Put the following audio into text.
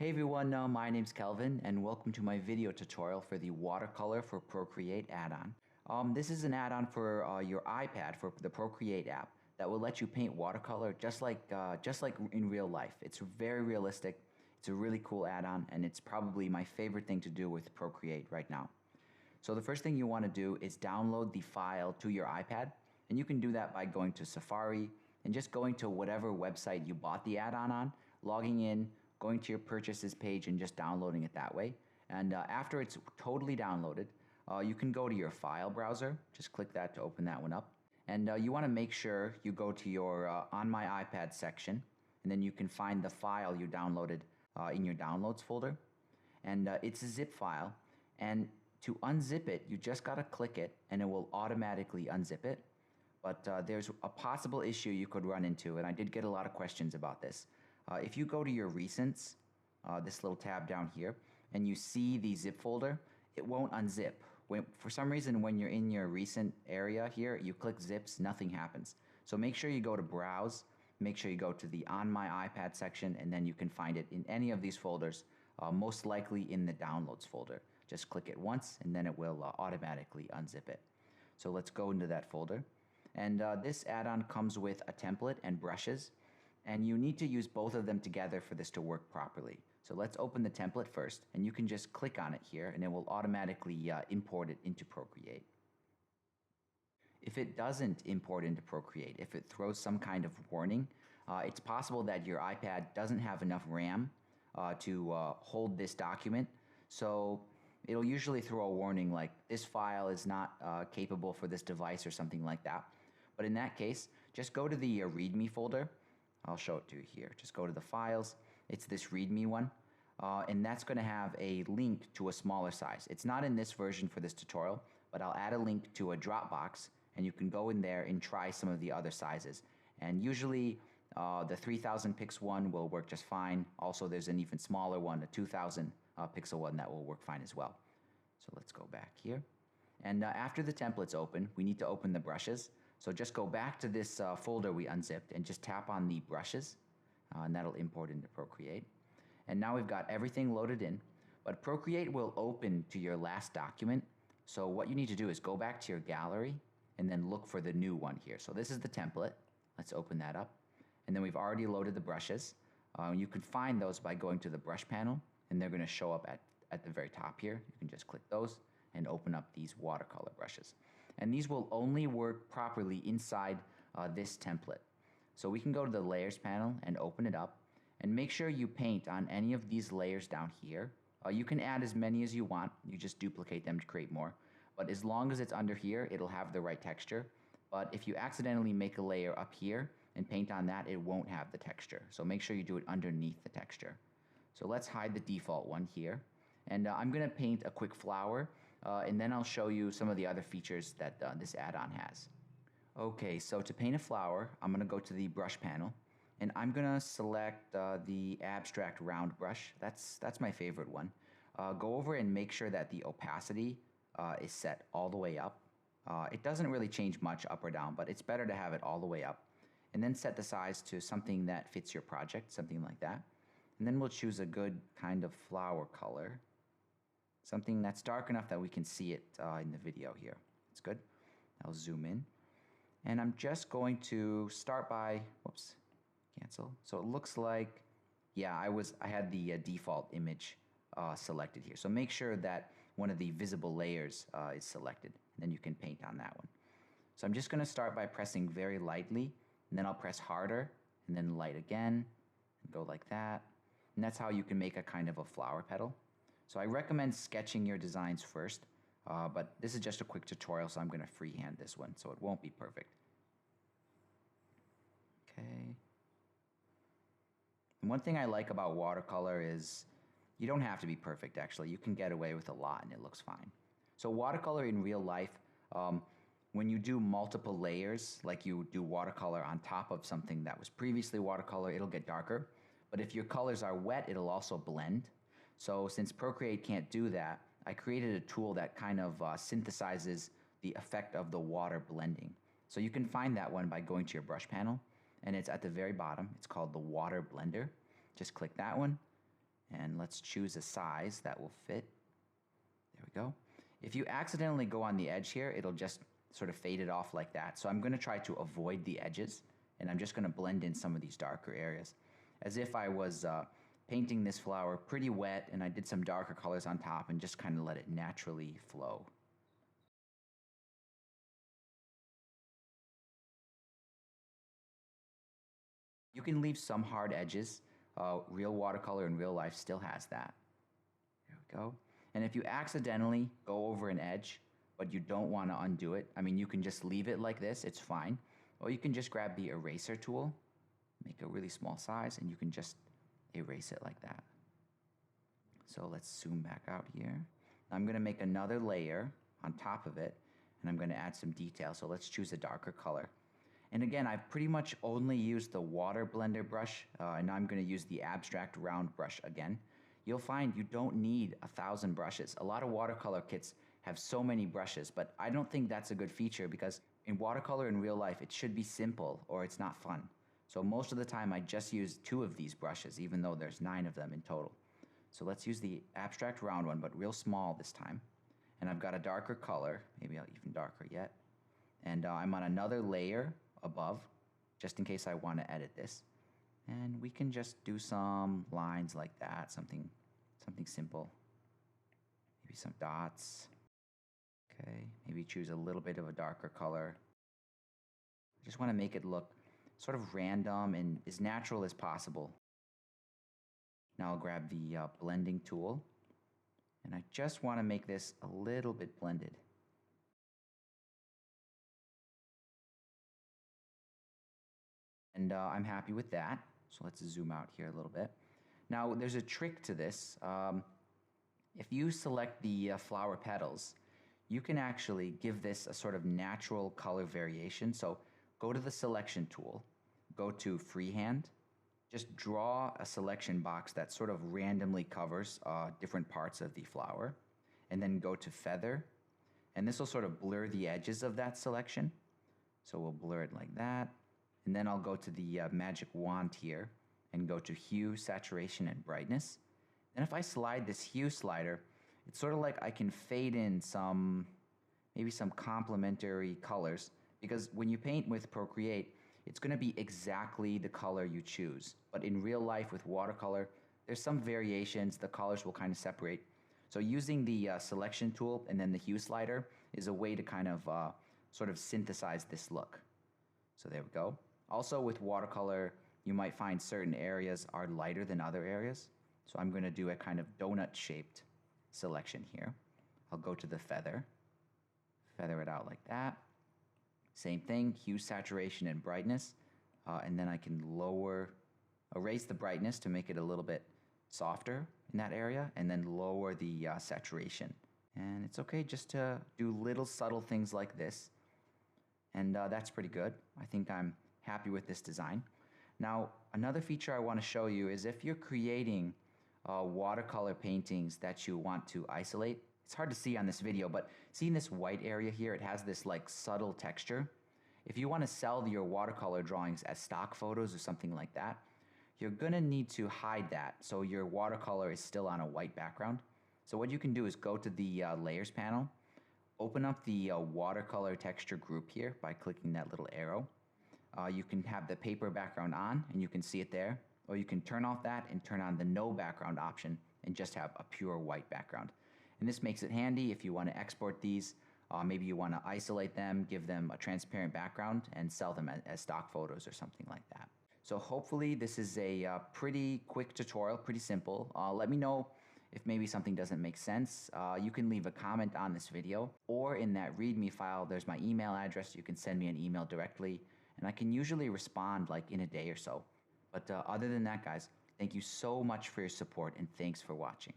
Hey everyone, my name's Kelvin and welcome to my video tutorial for the Watercolor for Procreate add-on. This is an add-on for your iPad for the Procreate app that will let you paint watercolor just like in real life. It's very realistic, it's a really cool add-on, and it's probably my favorite thing to do with Procreate right now. So the first thing you want to do is download the file to your iPad, and you can do that by going to Safari and just going to whatever website you bought the add-on on, logging in, going to your purchases page and just downloading it that way. And after it's totally downloaded, you can go to your file browser. Just click that to open that one up. And you want to make sure you go to your On My iPad section, and then you can find the file you downloaded in your downloads folder. And it's a zip file. And to unzip it, you just got to click it and it will automatically unzip it. But there's a possible issue you could run into, and I did get a lot of questions about this. If you go to your recents, this little tab down here, and you see the zip folder, it won't unzip. For some reason, when you're in your recent area here, you click zips, nothing happens. So make sure you go to browse, make sure you go to the On My iPad section, and then you can find it in any of these folders, most likely in the downloads folder. Just click it once and then it will automatically unzip it. So let's go into that folder. And this add-on comes with a template and brushes. And you need to use both of them together for this to work properly. So let's open the template first, and you can just click on it here and it will automatically import it into Procreate. If it doesn't import into Procreate, if it throws some kind of warning, it's possible that your iPad doesn't have enough RAM to hold this document. So it'll usually throw a warning like this file is not capable for this device or something like that. But in that case, just go to the README folder. I'll show it to you here. Just go to the files. It's this README one. And that's going to have a link to a smaller size. It's not in this version for this tutorial, but I'll add a link to a Dropbox, and you can go in there and try some of the other sizes. And usually the 3000 pix one will work just fine. Also, there's an even smaller one, a 2000 pixel one that will work fine as well. So let's go back here. And after the template's open, we need to open the brushes. So just go back to this folder we unzipped and just tap on the brushes, and that'll import into Procreate. And now we've got everything loaded in, but Procreate will open to your last document. So what you need to do is go back to your gallery and then look for the new one here. So this is the template. Let's open that up. And then we've already loaded the brushes. You can find those by going to the brush panel, and they're going to show up at the very top here. You can just click those and open up these watercolor brushes. And these will only work properly inside this template. So we can go to the layers panel and open it up and make sure you paint on any of these layers down here. You can add as many as you want. You just duplicate them to create more. But as long as it's under here, it'll have the right texture. But if you accidentally make a layer up here and paint on that, it won't have the texture. So make sure you do it underneath the texture. So let's hide the default one here. And I'm going to paint a quick flower, and then I'll show you some of the other features that this add-on has. Okay, so to paint a flower, I'm going to go to the brush panel, and I'm going to select the abstract round brush. That's my favorite one. Go over and make sure that the opacity is set all the way up. It doesn't really change much up or down, but it's better to have it all the way up. And then set the size to something that fits your project, something like that. And then we'll choose a good kind of flower color. Something that's dark enough that we can see it in the video here. It's good. I'll zoom in. And I'm just going to start by, whoops, cancel. So it looks like, yeah, I had the default image selected here. So make sure that one of the visible layers is selected, and then you can paint on that one. So I'm just going to start by pressing very lightly, and then I'll press harder, and then light again, and go like that. And that's how you can make a kind of a flower petal. So I recommend sketching your designs first, but this is just a quick tutorial, so I'm going to freehand this one, so it won't be perfect. Okay. And one thing I like about watercolor is you don't have to be perfect, actually. You can get away with a lot and it looks fine. So watercolor in real life, when you do multiple layers, like you do watercolor on top of something that was previously watercolor, it'll get darker. But if your colors are wet, it'll also blend. So since Procreate can't do that, I created a tool that kind of synthesizes the effect of the water blending. So you can find that one by going to your brush panel, and it's at the very bottom. It's called the Water Blender. Just click that one, And let's choose a size that will fit. There we go. If you accidentally go on the edge here, it'll just sort of fade it off like that. So I'm going to try to avoid the edges, and I'm just going to blend in some of these darker areas, as if I was painting this flower pretty wet and I did some darker colors on top and just kind of let it naturally flow. You can leave some hard edges. Real watercolor in real life still has that. There we go. And if you accidentally go over an edge, but you don't want to undo it, I mean, you can just leave it like this, it's fine. Or you can just grab the eraser tool, make a really small size, and you can just erase it like that. So let's zoom back out here. I'm going to make another layer on top of it, and I'm going to add some detail. So let's choose a darker color. And again, I've pretty much only used the water blender brush, and I'm going to use the abstract round brush again. You'll find you don't need 1,000 brushes. A lot of watercolor kits have so many brushes, but I don't think that's a good feature because in watercolor in real life, it should be simple or it's not fun. So most of the time I just use 2 of these brushes, even though there's 9 of them in total. So let's use the abstract round one, but real small this time. And I've got a darker color, maybe even darker yet. And I'm on another layer above, just in case I want to edit this. And we can just do some lines like that, something simple. Maybe some dots. Okay, maybe choose a little bit of a darker color. I just want to make it look sort of random and as natural as possible. Now I'll grab the blending tool, and I just want to make this a little bit blended. And I'm happy with that. So let's zoom out here a little bit. Now there's a trick to this. If you select the flower petals, you can actually give this a sort of natural color variation. So go to the selection tool, go to freehand, just draw a selection box that sort of randomly covers different parts of the flower, and then go to feather, and this will sort of blur the edges of that selection. So we'll blur it like that. And then I'll go to the magic wand here and go to hue, saturation, and brightness. And if I slide this hue slider, it's sort of like I can fade in maybe some complementary colors, because when you paint with Procreate, it's going to be exactly the color you choose. But in real life with watercolor, there's some variations, the colors will kind of separate. So using the selection tool and then the hue slider is a way to kind of sort of synthesize this look. So there we go. Also with watercolor, you might find certain areas are lighter than other areas. So I'm going to do a kind of donut-shaped selection here. I'll go to the feather it out like that. Same thing, hue, saturation, and brightness. And then I can erase the brightness to make it a little bit softer in that area, and then lower the saturation. And it's okay just to do little subtle things like this. And that's pretty good. I think I'm happy with this design. Now, another feature I want to show you is if you're creating watercolor paintings that you want to isolate. It's hard to see on this video, but seeing this white area here, it has this like subtle texture. If you want to sell your watercolor drawings as stock photos or something like that, you're going to need to hide that so your watercolor is still on a white background. So what you can do is go to the layers panel, open up the watercolor texture group here by clicking that little arrow. You can have the paper background on and you can see it there, or you can turn off that and turn on the no background option and just have a pure white background. And this makes it handy if you want to export these. Maybe you want to isolate them, give them a transparent background, and sell them as stock photos or something like that. So hopefully this is a pretty quick tutorial, pretty simple. Let me know if maybe something doesn't make sense. You can leave a comment on this video, or in that README file, there's my email address. You can send me an email directly, and I can usually respond like in a day or so. But other than that, guys, thank you so much for your support, and thanks for watching.